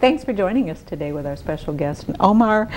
Thanks for joining us today with our special guest. And Omar,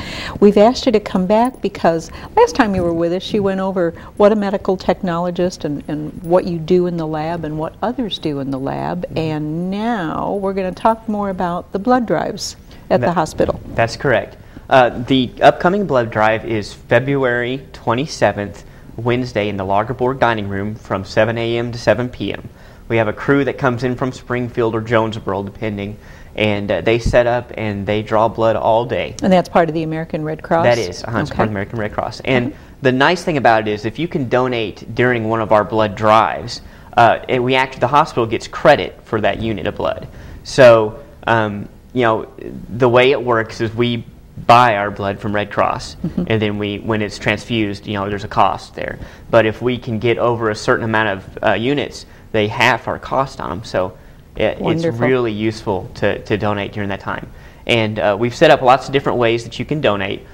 we've asked you to come back because last time you were with us, you went over what a medical technologist and what you do in the lab and what others do in the lab. And now we're going to talk more about the blood drives at the hospital. That's correct. The upcoming blood drive is February 27th, Wednesday, in the Lagerborg Dining Room from 7 a.m. to 7 p.m. We have a crew that comes in from Springfield or Jonesboro, depending, and they set up and they draw blood all day. And that's part of the American Red Cross? That is, it's part of the American Red Cross. And the nice thing about it is if you can donate during one of our blood drives, the hospital gets credit for that unit of blood. So, you know, the way it works is we buy our blood from Red Cross, and then when it's transfused, you know, there's a cost there. But if we can get over a certain amount of units, they half our cost on them. So it's really useful to donate during that time. And we've set up lots of different ways that you can donate.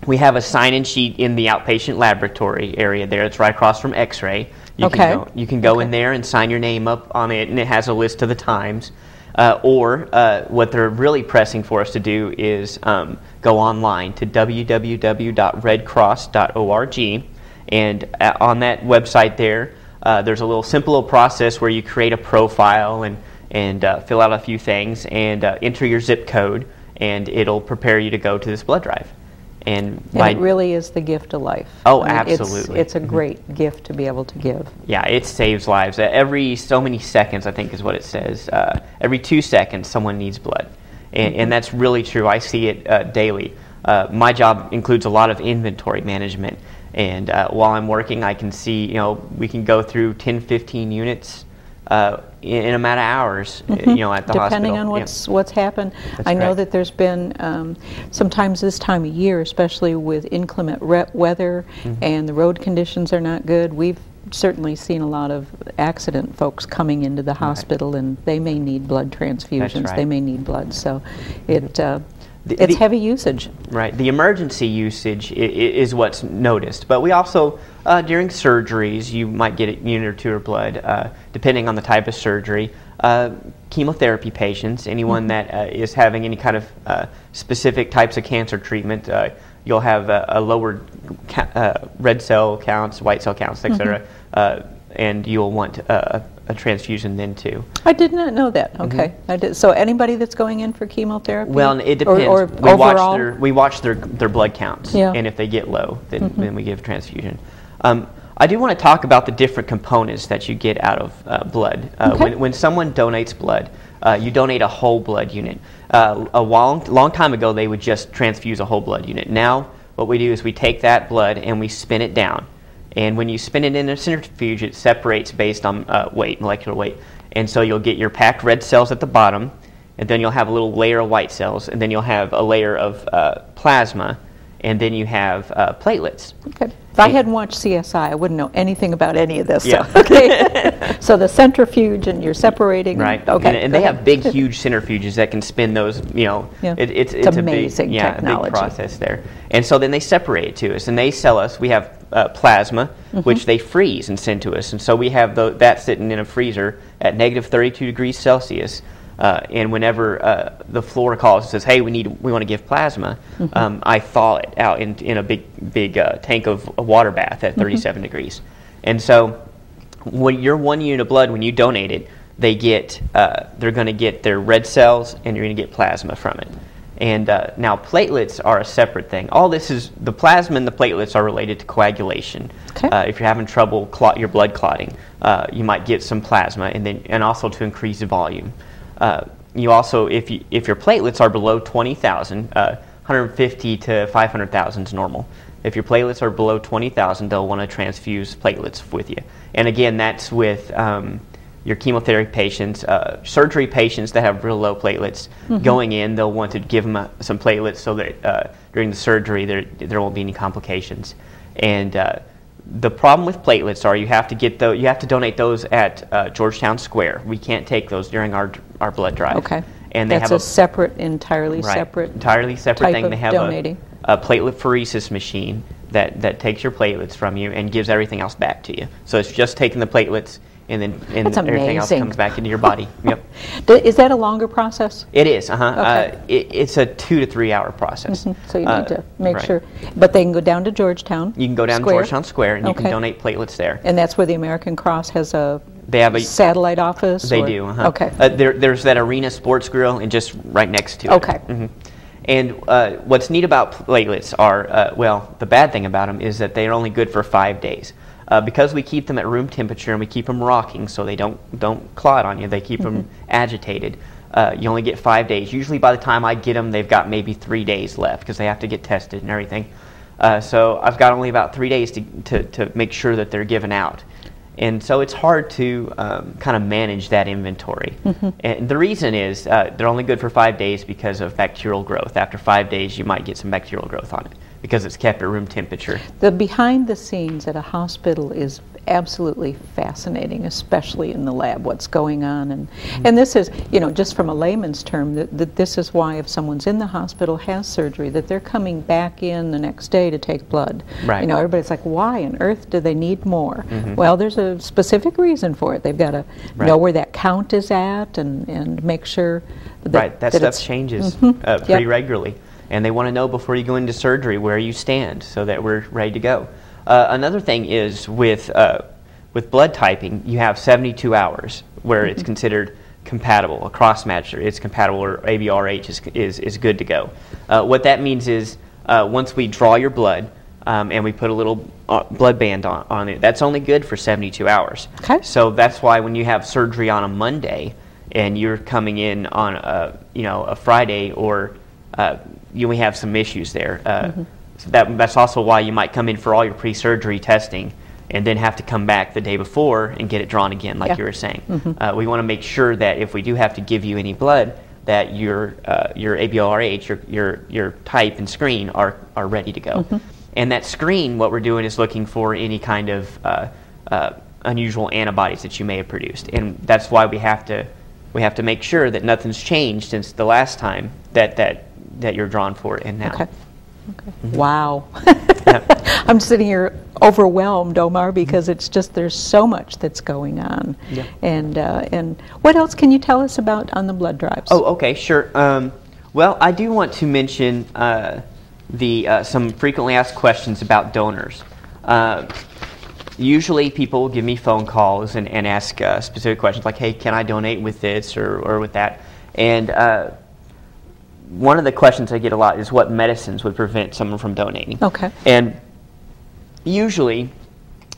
We have a sign-in sheet in the outpatient laboratory area there. It's right across from X-ray. You can go in there and sign your name up on it, and it has a list of the times. Or what they're really pressing for us to do is go online to www.redcross.org, and on that website there, there's a little simple process where you create a profile and fill out a few things and enter your zip code, and it'll prepare you to go to this blood drive. And it really is the gift of life. Oh, absolutely. It's a great gift to be able to give. Yeah, it saves lives. Every so many seconds, I think is what it says. Every 2 seconds, someone needs blood. And that's really true. I see it daily. My job includes a lot of inventory management. And while I'm working, I can see, you know, we can go through 10, 15 units in a matter of hours, you know, at the hospital. Depending on what's happened. I know that there's been sometimes this time of year, especially with inclement weather and the road conditions are not good, we've certainly seen a lot of accident folks coming into the hospital, and they may need blood transfusions. They may need blood. So it's heavy usage. Right. The emergency usage is what's noticed. But we also, during surgeries, you might get a unit or two of blood, depending on the type of surgery. Chemotherapy patients, anyone that is having any kind of specific types of cancer treatment, you'll have a lower red cell counts, white cell counts, etc., and you'll want a transfusion then too. I did not know that. Okay, I did. So anybody that's going in for chemotherapy? Well, it depends. Or we watch their blood counts, and if they get low, then we give transfusion. I do want to talk about the different components that you get out of blood. When someone donates blood, you donate a whole blood unit. A long time ago, they would just transfuse a whole blood unit. Now, what we do is we take that blood and we spin it down. And when you spin it in a centrifuge, it separates based on weight, molecular weight. And so you'll get your packed red cells at the bottom, and then you'll have a little layer of white cells, and then you'll have a layer of plasma, and then you have platelets. Okay. If I hadn't watched CSI, I wouldn't know anything about any of this. Yeah. So, okay. So the centrifuge, and you're separating. Right. Okay. And they have big, huge centrifuges that can spin those. You know, it's amazing technology. A big process there. And so then they separate it to us, and they sell us. We have plasma, which they freeze and send to us, and so we have that sitting in a freezer at -32 degrees Celsius. And whenever the floor calls and says, "Hey, we want to give plasma," I thaw it out in a big tank of a water bath at 37 degrees. And so, when your 1 unit of blood, when you donate it, they're going to get their red cells, and you're going to get plasma from it. And now platelets are a separate thing. All this is the plasma and the platelets are related to coagulation. Okay. If you're having trouble your blood clotting, you might get some plasma, and also to increase the volume. You also, if your platelets are below 20,000, 150 to 500,000 is normal. If your platelets are below 20,000, they'll want to transfuse platelets with you. And again, that's with your chemotherapy patients, surgery patients that have real low platelets. Going in, they'll want to give them some platelets so that during the surgery there won't be any complications. And the problem with platelets are you have to donate those at Georgetown Square. We can't take those during our blood drive. Okay. And that's a separate, entirely separate thing. They have donating. A platelet pheresis machine that takes your platelets from you and gives everything else back to you. So it's just taking the platelets and then That's everything else amazing. comes back into your body. Yep. Is that a longer process? It is. Okay. It's a 2 to 3 hour process. So you need to make right. sure. But they can go down to Georgetown. You can go down to Square. Georgetown Square, and you Okay. can donate platelets there. And that's where the American Cross has a They have a satellite office? They or? do. Okay. There's that Arena Sports Grill, and just right next to it. Okay. And what's neat about platelets are, well, the bad thing about them is that they're only good for 5 days. Because we keep them at room temperature and we keep them rocking so they don't clot on you, they keep them agitated, you only get 5 days. Usually by the time I get them, they've got maybe 3 days left because they have to get tested and everything. So I've got only about 3 days to make sure that they're given out. And so it's hard to kind of manage that inventory. And the reason is they're only good for 5 days because of bacterial growth. After 5 days, you might get some bacterial growth on it because it's kept at room temperature. The behind the scenes at a hospital is absolutely fascinating, especially in the lab, what's going on. And this is, you know, just from a layman's term, that this is why if someone's in the hospital, has surgery, that they're coming back in the next day to take blood. Right. You know, everybody's like, why on earth do they need more? Well, there's a specific reason for it. They've got to know where that count is at and make sure that, that stuff changes pretty regularly. And they want to know before you go into surgery where you stand so that we're ready to go. Another thing is with blood typing, you have 72 hours where it's considered compatible, a cross-match, it's compatible, or ABRH is good to go. What that means is once we draw your blood and we put a little blood band on it, that's only good for 72 hours. Okay. So that's why when you have surgery on a Monday and you're coming in on a Friday, or you may have some issues there. So that's also why you might come in for all your pre-surgery testing and then have to come back the day before and get it drawn again, like you were saying. We want to make sure that if we do have to give you any blood, that your ABRH, your type and screen are ready to go. And that screen, what we're doing is looking for any kind of unusual antibodies that you may have produced, and that's why we have to make sure that nothing's changed since the last time that you're drawn for it and now. Okay. Wow. I'm sitting here overwhelmed, Omar, because it's just there's so much that's going on. And what else can you tell us about on the blood drives? Oh, okay, sure. Well, I do want to mention some frequently asked questions about donors. Usually people will give me phone calls and ask specific questions like, hey, can I donate with this or with that? And one of the questions I get a lot is what medicines would prevent someone from donating. Okay. And usually,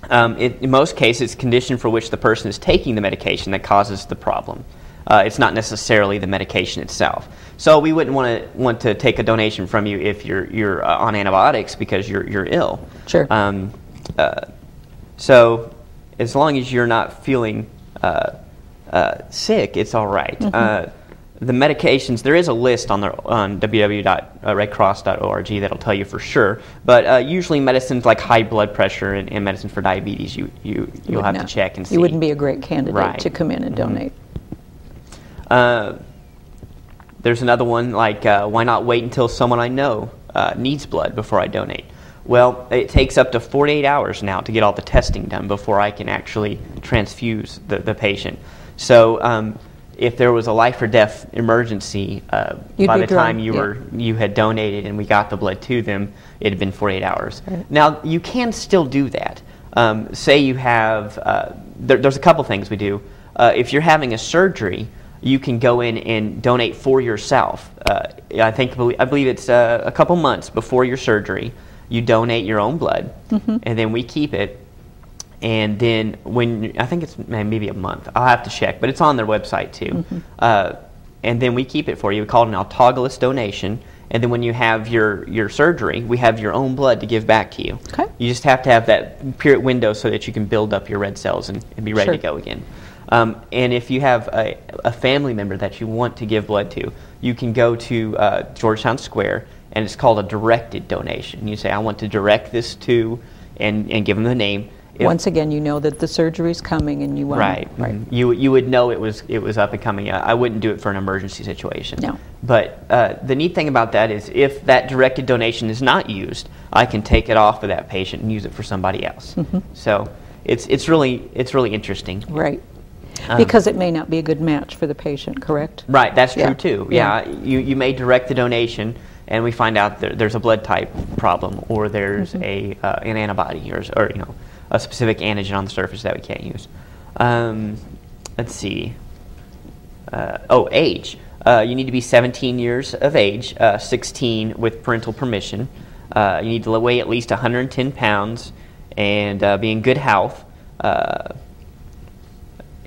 in most cases, it's condition for which the person is taking the medication that causes the problem. It's not necessarily the medication itself. So we wouldn't want to take a donation from you if you're on antibiotics because you're ill. Sure. So as long as you're not feeling sick, it's all right. The medications, there is a list on www.redcross.org that'll tell you for sure, but usually medicines like high blood pressure and medicine for diabetes, you'll have to check and see. You wouldn't be a great candidate to come in and donate. There's another one like, why not wait until someone I know needs blood before I donate? Well, it takes up to 48 hours now to get all the testing done before I can actually transfuse the patient. So if there was a life or death emergency, by the time you had donated and we got the blood to them, it had been 48 hours. Right. Now, you can still do that. Say you have, there's a couple things we do. If you're having a surgery, you can go in and donate for yourself. I believe it's a couple months before your surgery. You donate your own blood, and then we keep it. And then I think it's maybe a month. I'll have to check, but it's on their website too. And then we keep it for you. We call it an autologous donation. And then when you have your surgery, we have your own blood to give back to you. Okay. You just have to have that period window so that you can build up your red cells and be ready to go again. And if you have a family member that you want to give blood to, you can go to Georgetown Square, and it's called a directed donation. You say, I want to direct this to, and give them the name. Once again, you know that the surgery's coming, and you want right. You would know it was up and coming. I wouldn't do it for an emergency situation. No. But the neat thing about that is, if that directed donation is not used, I can take it off of that patient and use it for somebody else. So it's really interesting. Right. Because it may not be a good match for the patient, correct? Right, that's true Yeah. too. Yeah, you may direct the donation, and we find out there's a blood type problem, or there's an antibody, or a specific antigen on the surface that we can't use. Let's see. Age. You need to be 17 years of age, 16 with parental permission. You need to weigh at least 110 pounds and be in good health.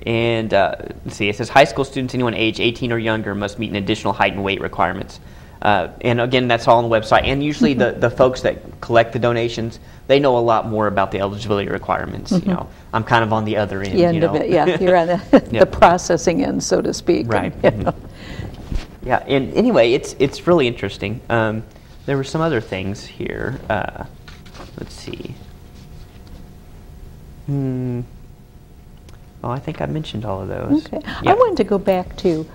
Let's see, it says high school students, anyone age 18 or younger, must meet an additional height and weight requirements. And again, that's all on the website. And usually the folks that collect the donations, they know a lot more about the eligibility requirements. I'm kind of on the other end. The end of it, yeah. You're on the processing end, so to speak. Right. Yeah, and anyway, it's really interesting. There were some other things here. Let's see. Oh, I think I mentioned all of those. Okay. Yeah. I wanted to go back to,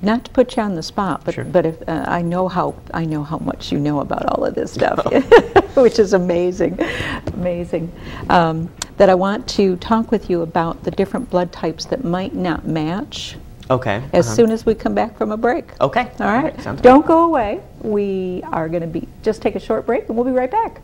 not to put you on the spot, but Sure. if I know how much you know about all of this stuff, which is amazing. That I want to talk with you about the different blood types that might not match. Okay. As soon as we come back from a break. Okay. All right. Sounds good. Don't go away. We are going to just take a short break, and we'll be right back.